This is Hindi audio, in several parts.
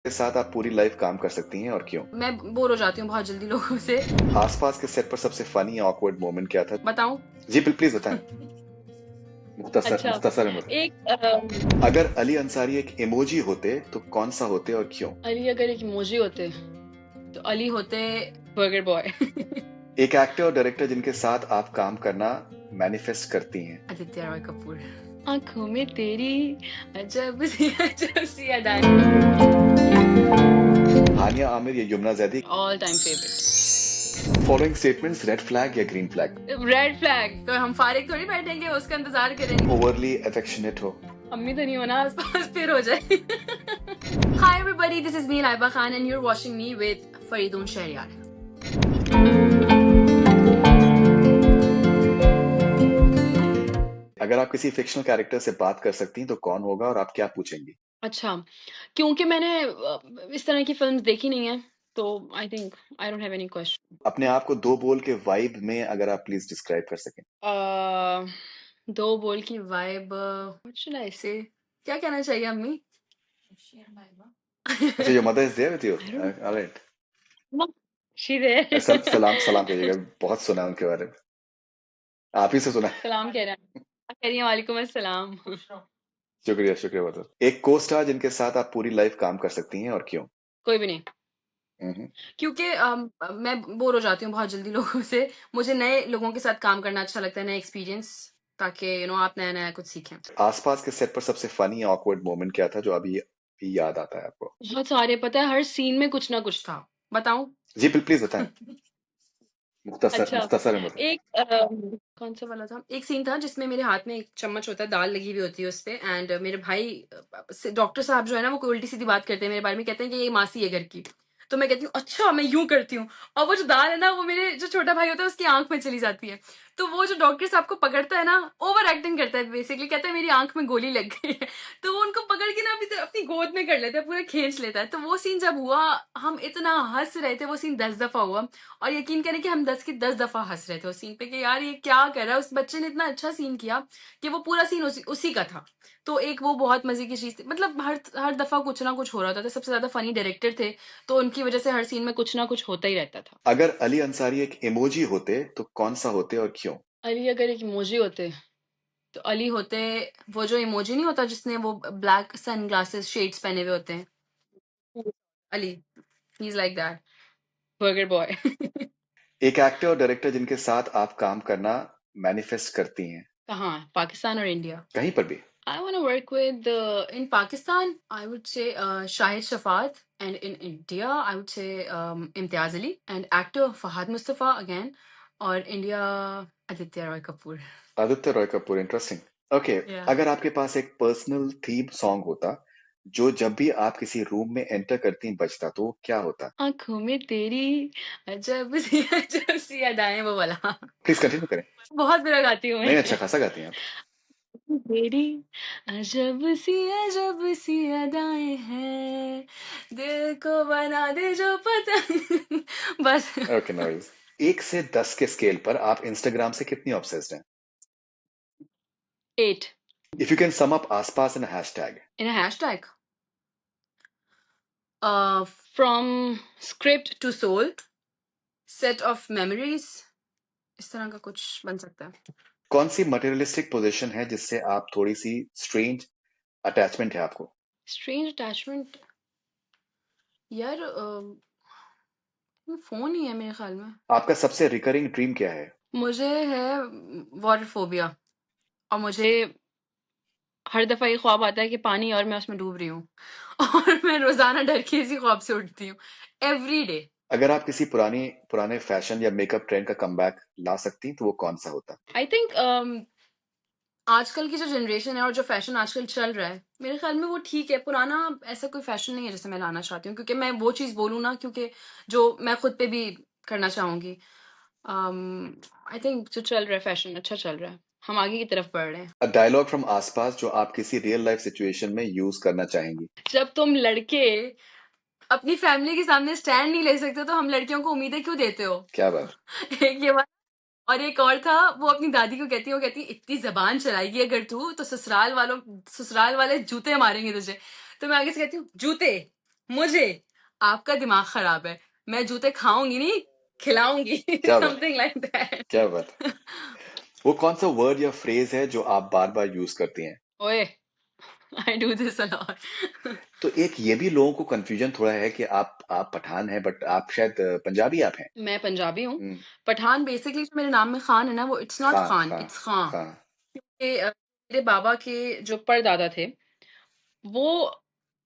के साथ आप पूरी लाइफ काम कर सकती हैं और क्यों? मैं बोर हो जाती हूँ बहुत जल्दी लोगों से। आसपास के सेट पर सबसे फनी या ऑकवर्ड मोमेंट क्या था? बताऊं? जी प्लीज बताएं। मुख्तसर अच्छा, मुख्तसर में बताएं। एक अगर अली अंसारी एक इमोजी होते तो कौन सा होते और क्यों? अली अगर एक इमोजी होते तो अली होते बर्गर बॉय। एक एक्टर और डायरेक्टर जिनके साथ आप काम करना मैनिफेस्ट करती हैं। आदित्य रॉय कपूर। आंखों में तेरी अजब सी अदाएं। हानिया आमिर या Yamuna Zaidi? All time favourite. Following statements red flag या ग्रीन फ्लैग? Red flag. तो हम फारिग थोड़ी बैठेंगे, उसका इंतजार करेंगे। ओवरली अफेक्शनेट हो? अम्मी तो नहीं होना बस फिर हो जाए। Hi everybody, this is me Laiba Khan and you're watching me with Faridun Shahryar. अगर आप किसी फिक्शनल कैरेक्टर से बात कर सकती हैं तो कौन होगा और आप क्या पूछेंगी? अच्छा, क्योंकि मैंने इस तरह की फिल्म्स देखी नहीं है, तो I think I don't have any question. अपने आप को 2 बोल के वाइब में अगर आप प्लीज डिस्क्राइब कर सकें। 2 बोल की की वाइब व्हाट शुड आई से क्या कहना चाहिए अम्मी? अच्छा, your mother is there with you? I don't alright. know. She there. सलाम सलाम कहिएगा, बहुत सुना है उनके बारे में। आप ही से सुना है। सलाम कह रहा है। कह रही है वालेकुम अस्सलाम। शुक्रिया शुक्रिया बहुत। एक को स्टार जिनके साथ आप पूरी लाइफ काम कर सकती हैं और क्यों? कोई भी नहीं। हम्म। क्योंकि मैं बोर हो जाती हूँ बहुत जल्दी लोगों से। मुझे नए लोगों के साथ काम करना अच्छा लगता है, नए एक्सपीरियंस, ताकि आप नया नया कुछ सीखें। आसपास के सेट पर सबसे फनी या ऑकवर्ड मोमेंट क्या था जो अभी भी याद आता है आपको? बहुत सारे, पता है हर सीन में कुछ ना कुछ था। बताऊं? जी प्लीज बताएं। अच्छा, मुख्तसर में बताएं। एक कौन सा वाला था? एक सीन था जिसमें मेरे हाथ में एक चम्मच होता है, दाल लगी हुई होती है उस पे, एंड मेरे भाई डॉक्टर साहब जो है ना, वो कोई उल्टी सीधी बात करते हैं मेरे बारे में, कहते हैं कि ये मासी है घर की। तो मैं कहती हूँ अच्छा मैं यूं करती हूँ, और वो जो दाल है ना, वो मेरे जो छोटा भाई होता है उसकी आंख में चली जाती है। तो वो जो डॉक्टर साहब को पकड़ता है ना, ओवर एक्टिंग करता है, बेसिकली कहता है मेरी आंख में गोली लग गई है। तो वो उनको पकड़ के ना अपनी गोद में कर लेता है, पूरा खींच लेता है। तो वो सीन जब हुआ, हम इतना हंस रहे थे, वो सीन 10 दफा हुआ। और यकीन करें कि हम 10 की 10 दफा हंस रहे थे उस सीन पे कि यार ये क्या कर रहा है, उस बच्चे ने इतना अच्छा सीन किया कि वो पूरा सीन उसी का था। तो एक वो बहुत मजे की चीज थी, मतलब हर हर दफा कुछ ना कुछ हो रहा था। सबसे ज्यादा फनी डायरेक्टर थे, तो उनकी वजह से हर सीन में कुछ ना कुछ होता ही रहता था। अगर अली अंसारी एक इमोजी होते तो कौन सा होते और क्यों? अली अगर एक इमोजी होते तो अली होते वो जो इमोजी नहीं होता जिसने वो ब्लैक सन ग्लासेस शेड्स पहने हुए होते हैं, Ali, he is like that. Burger boy. एक एक्टर और डायरेक्टर जिनके साथ आप काम करना मैनिफेस्ट करती हैं। कहाँ, पाकिस्तान और इंडिया? कहीं पर भी। I want to work with In Pakistan, I would say Shahid Shafat, and in India, I would say Imtiaz Ali, and actor Fahad Mustafa again, or India Aditya Roy Kapoor. Aditya Roy Kapoor, interesting. Okay, Yeah. अगर आपके पास एक पर्सनल थीम सॉन्ग होता जो जब भी आप किसी रूम में एंटर करती बजता तो वो क्या होता? आंखों में तेरी अजब सी अदाएं, वो वाला। प्लीज कंटिन्यू करें। बहुत बुरा गाती हूँ नहीं, मैं। अच्छा खासा गाती हैं आप। तेरी अजब सी अदाएं हैं, दिल को बना दे जो पतंग। बस। Okay, nice. 1 से 10 के स्केल पर आप इंस्टाग्राम से कितनी ऑब्सेस्ड हैं? 8 if you can sum up आसपास इन अ hashtag. In a hashtag, from script to soul, set of memories, इस तरह का कुछ बन सकता है। कौन सी मटेरियलिस्टिक पोजीशन है जिससे आप थोड़ी सी स्ट्रेंज अटैचमेंट है आपको? strange attachment। यार फोन ही है मेरे ख्याल में। आपका सबसे रिकरिंग ड्रीम क्या है? मुझे है वाटर फोबिया, और मुझे हर दफा ये ख्वाब आता है कि पानी और मैं उसमें डूब रही हूँ। और मैं रोजाना डर के इसी ख्वाब से उठती हूँ, एवरी डे। अगर आप किसी पुराने फैशन या मेकअप ट्रेंड का कमबैक ला सकती तो वो कौन सा होता? आई थिंक आजकल की जो जनरेशन है और जो फैशन आजकल चल रहा है, मेरे ख्याल में वो ठीक है। पुराना ऐसा कोई फैशन नहीं है जैसे मैं लाना चाहती हूँ, क्योंकि मैं वो चीज़ बोलूँ ना, क्योंकि जो मैं खुद पे भी करना चाहूंगी। आई थिंक जो चल रहा है फैशन अच्छा चल रहा है, हम आगे की तरफ बढ़ रहे हैं। अ डायलॉग फ्रॉम आसपास जो आप किसी रियल लाइफ सिचुएशन में यूज करना चाहेंगी। जब तुम लड़के अपनी फैमिली के सामने स्टैंड नहीं ले सकते तो हम लड़कियों को उम्मीदें क्यों देते हो? क्या बात। एक ये बात। और एक और था, वो अपनी दादी को कहती है, वो कहती है इतनी जबान चलाएगी अगर तू, तो ससुराल वाले जूते मारेंगे तुझे। तो मैं आगे से कहती हूँ जूते, मुझे आपका दिमाग खराब है, मैं जूते खाऊंगी नहीं, खिलाऊंगी। क्या बात समथिंग लाइक दैट। क्या बात वो कौन सा वर्ड या फ्रेज है जो आप बार बार यूज करती हैं? ओए, आई डू दिस अलॉट। तो एक ये भी लोगों को कंफ्यूजन थोड़ा है कि आप पठान हैं बट आप शायद पंजाबी आप हैं। मैं पंजाबी हूँ। हम्म, पठान बेसिकली जो मेरे नाम में खान है ना, वो it's not Khan Khan, Khan it's Khan. Khan. मेरे बाबा के जो परदादा थे, वो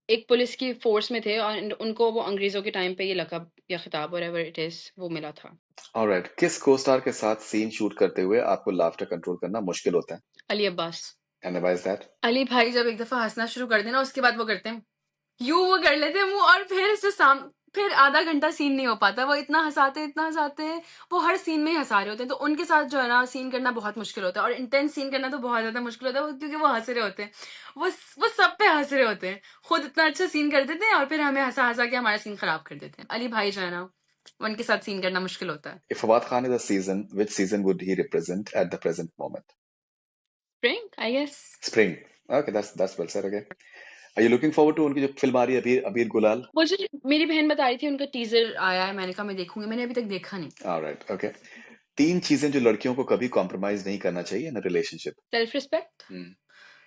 एक पुलिस की फोर्स में थे और उनको वो अंग्रेजों के टाइम पे ये लक़ब या खिताब व्हाटएवर इट इज़ वो मिला था। ऑलराइट, किस को स्टार के साथ सीन शूट करते हुए आपको लाफ्टर कंट्रोल करना मुश्किल होता है? Ali Abbas. And why is that? Ali भाई जब एक दफा हंसना शुरू कर देना, उसके बाद वो करते हैं यूं, वो कर लेते हैं मुंह, और फिर आधा घंटा सीन नहीं हो पाता। वो इतना हंसाते हैं, वो हर सीन में ही हंसा रहे होते हैं। तो उनके साथ जो है ना, सीन करना बहुत मुश्किल होता है, और इंटेंस सीन करना तो बहुत ज्यादा मुश्किल होता है, क्योंकि वो हंस रहे होते हैं। वो सब पे हंस रहे होते हैं, खुद इतना अच्छा सीन कर देते हैं, और फिर हमें हंसा हंसा के हमारा सीन खराब कर देते हैं। अली भाई जो है ना, उनके साथ सीन करना मुश्किल होता है। If Fawad Khan is a season, which season would he represent at the present moment? Spring I guess. Spring. Okay, that's well said again. Are you looking forward to उनकी जो फिल्म आ रही है अबीर अबीर गुलाल? मुझे मेरी बहन बता रही थी उनका टीजर आया है, मैंने कहा मैं देखूंगी, मैंने अभी तक देखा नहीं। Alright, okay. 3 चीजें जो लड़कियों को कभी कॉम्प्रोमाइज नहीं करना चाहिए in relationship. Self respect,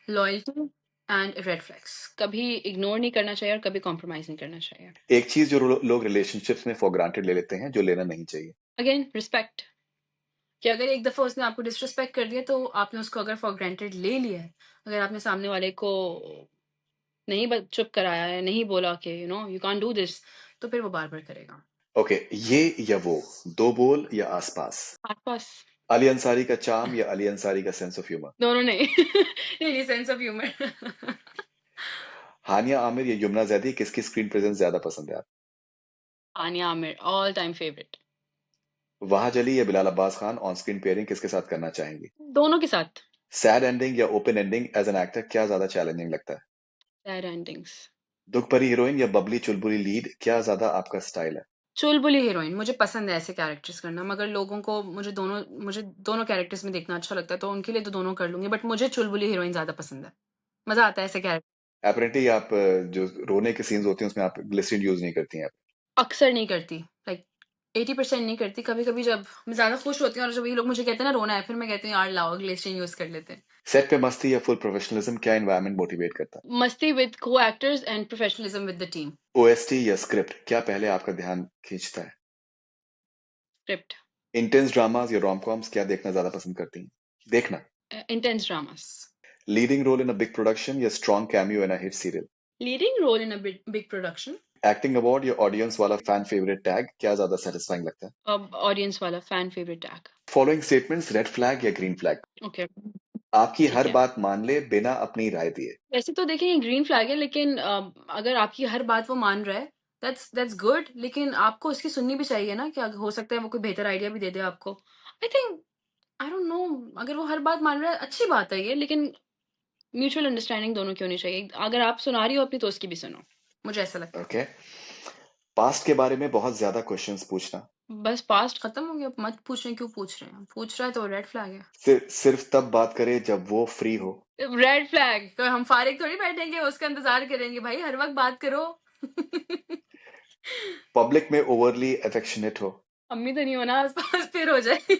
loyalty and red flags. कभी इग्नोर नहीं करना चाहिए और कभी कॉम्प्रोमाइज नहीं करना चाहिए। एक चीज जो लोग रिलेशनशिप्स में फॉर ग्रांटेड ले लेते हैं जो लेना नहीं चाहिए। Again respect. कि अगर एक दफा उसने आपको डिसरिस्पेक्ट कर दिया, तो आपने उसको अगर फॉर ग्रांटेड ले लिया है, अगर आपने सामने वाले को नहीं चुप कराया है, नहीं बोला कि यू कांट डू दिस, तो फिर वो बार बार करेगा। ओके, ये या वो, दो बोल या आसपास, आसपास। अली अंसारी का चार्म या अली अंसारी का सेंस ऑफ ह्यूमर, दोनों नहीं। नहीं, सेंस ऑफ ह्यूमर। हानिया आमिर या यमुना जैदी, किसकी स्क्रीन प्रेजेंस ज्यादा पसंद है आप? Hania Aamir all time favourite. Wahaj Ali या Bilal Abbas Khan on screen pairing किसके साथ करना चाहेंगी? दोनों के साथ। सैड एंडिंग या open ending as an actor क्या ज्यादा चैलेंजिंग लगता है? Sad endings. दुख भरी हीरोइन या बबली चुलबुली लीड क्या ज्यादा आपका स्टाइल है? चुलबुली हीरोइन मुझे पसंद है, ऐसे कैरेक्टर्स करना, मगर लोगों को मुझे दोनों कैरेक्टर्स में देखना अच्छा लगता है, तो उनके लिए तो दोनों कर लूंगी, बट मुझे चुलबुली हीरोइन ज्यादा पसंद है। मजा आता है ऐसे कैरेक्टर। एपरेंटली आप जो रोने के सीन्स होते हैं उसमें आप ग्लिसरीन यूज नहीं करती हैं आप? अक्सर नहीं करती, लाइक 80% नहीं करती। कभी कभी जब मैं ज्यादा खुश होती हूँ और जब ये लोग मुझे कहते हैं ना रोना है, फिर मैं कहती हूँ यार लाओ ग्लिसरीन यूज कर लेते हैं। सेट पे मस्ती या फुल प्रोफेशनलिज्म, क्या एनवायरनमेंट मोटिवेट करता मस्ती विद को actors and professional professionalism with the team. है? ओएसटी या स्क्रिप्ट क्या पहले आपका ध्यान खींचता है? स्क्रिप्ट। इंटेंस ड्रामास या रोम कॉम्स क्या देखना ज्यादा पसंद करती हैं? देखना। Intense dramas. Leading role in a big production या strong cameo in a hit serial? Leading role in a big production. Acting award या ऑडियंस वाला फैन फेवरेट टैग क्या ज्यादा सेटिस्फाइंग लगता है? अब ऑडियंस वाला fan favourite tag. Following statements red flag या ग्रीन फ्लैग? ओके। आपकी ठीक हर है। बात मान ले बिना अपनी राय दिए? वैसे तो देखिए ये ग्रीन फ्लैग है, लेकिन अगर आपकी हर बात वो मान रहा है, दैट्स गुड, लेकिन आपको उसकी सुननी भी चाहिए ना, क्या हो सकता है वो कोई बेहतर आइडिया भी दे दे आपको। I think, I don't know, अगर वो हर बात मान रहा है अच्छी बात है ये, लेकिन म्यूचुअल अंडरस्टैंडिंग दोनों की होनी चाहिए। अगर आप सुना रही हो अपनी, तो उसकी भी सुनो। मुझे ऐसा लगता है। ओके। पास्ट के बारे में बहुत ज्यादा क्वेश्चंस पूछना, बस पास्ट। खत्म हो गया, अब मत पूछ रहे हैं, क्यों पूछ रहे हैं? पूछ रहा है तो रेड फ्लैग है। सिर्फ तब बात करे जब वो फ्री हो। Red flag. तो हम फारिग थोड़ी बैठेंगे, उसका इंतजार करेंगे, भाई हर वक्त बात करो। पब्लिक में ओवरली अफेक्शनेट हो। अम्मी तो नहीं होना। आसपास फिर हो जाए।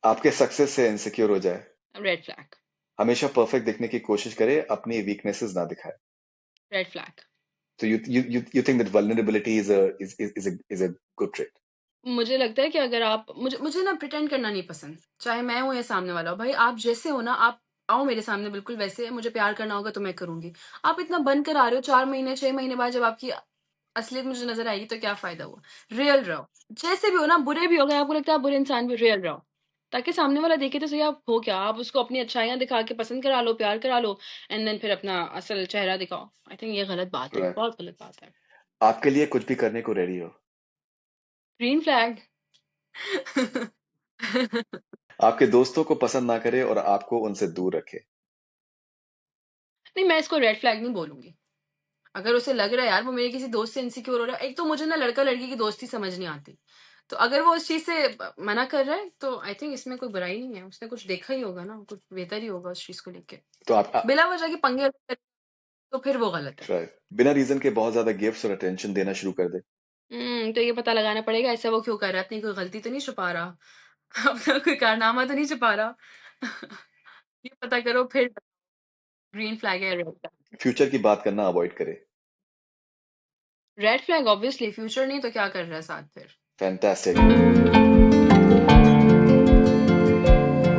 आपके सक्सेस से इनसिक्योर हो जाए। Red flag. हमेशा परफेक्ट दिखने की कोशिश करे, अपनी वीकनेसेस ना दिखाए। Red flag. So you think that vulnerability is a good trait? मुझे लगता है कि अगर आप मुझे ना प्रिटेंड करना नहीं पसंद, चाहे मैं हूँ या सामने वाला हो। भाई आप जैसे हो ना, आप आओ मेरे सामने बिल्कुल वैसे। मुझे प्यार करना होगा तो मैं करूंगी। आप इतना बन कर आ रहे हो, 4 महीने 6 महीने बाद जब आपकी असलियत मुझे नजर आएगी, तो क्या फायदा हुआ? रियल रहो, जैसे भी हो ना, बुरे भी हो गए, आपको लगता है आप बुरे इंसान भी, रियल रहो, ताकि सामने वाला देखे तो सही आप हो क्या। आप उसको अपनी अच्छाइयाँ दिखा के पसंद करा लो, प्यार करा लो, एंड देन फिर अपना असल चेहरा दिखाओ। आई थिंक ये गलत बात है, Right. बहुत गलत बात है। आपके लिए कुछ भी करने को रेडी हो। Green flag. आपके दोस्तों को पसंद ना करे और आपको उनसे दूर रखे। नहीं, मैं इसको रेड फ्लैग नहीं बोलूंगी। अगर उसे लग रहा है यार वो मेरे किसी दोस्त से इनसिक्योर हो रहा है, एक तो मुझे ना लड़का लड़की की दोस्ती समझ नहीं आती, तो अगर वो उस चीज से मना कर रहा है, तो आई थिंक इसमें कोई बुराई नहीं है। उसने कुछ देखा ही होगा ना, कुछ बेहतर ही होगा उस चीज को लेके। तो आप बिला वजह के पंगे तो फिर वो गलत है। राइट। बिना रीज़न के बहुत ज़्यादा गिफ्ट्स और अटेंशन देना शुरू कर दे। तो ये पता लगाना पड़ेगा ऐसा वो क्यों कर रहा है? अपनी कोई गलती तो नहीं छुपा रहा? अपना कोई कारनामा तो नहीं छुपा रहा? ये पता करो फिर ग्रीन फ्लैग है या रेड फ्लैग। फ्यूचर की बात करना अवॉइड करे। रेड फ्लैग ऑब्वियसली फ्यूचर नहीं तो क्या कर रहा है साथ फिर? फैंटास्टिक।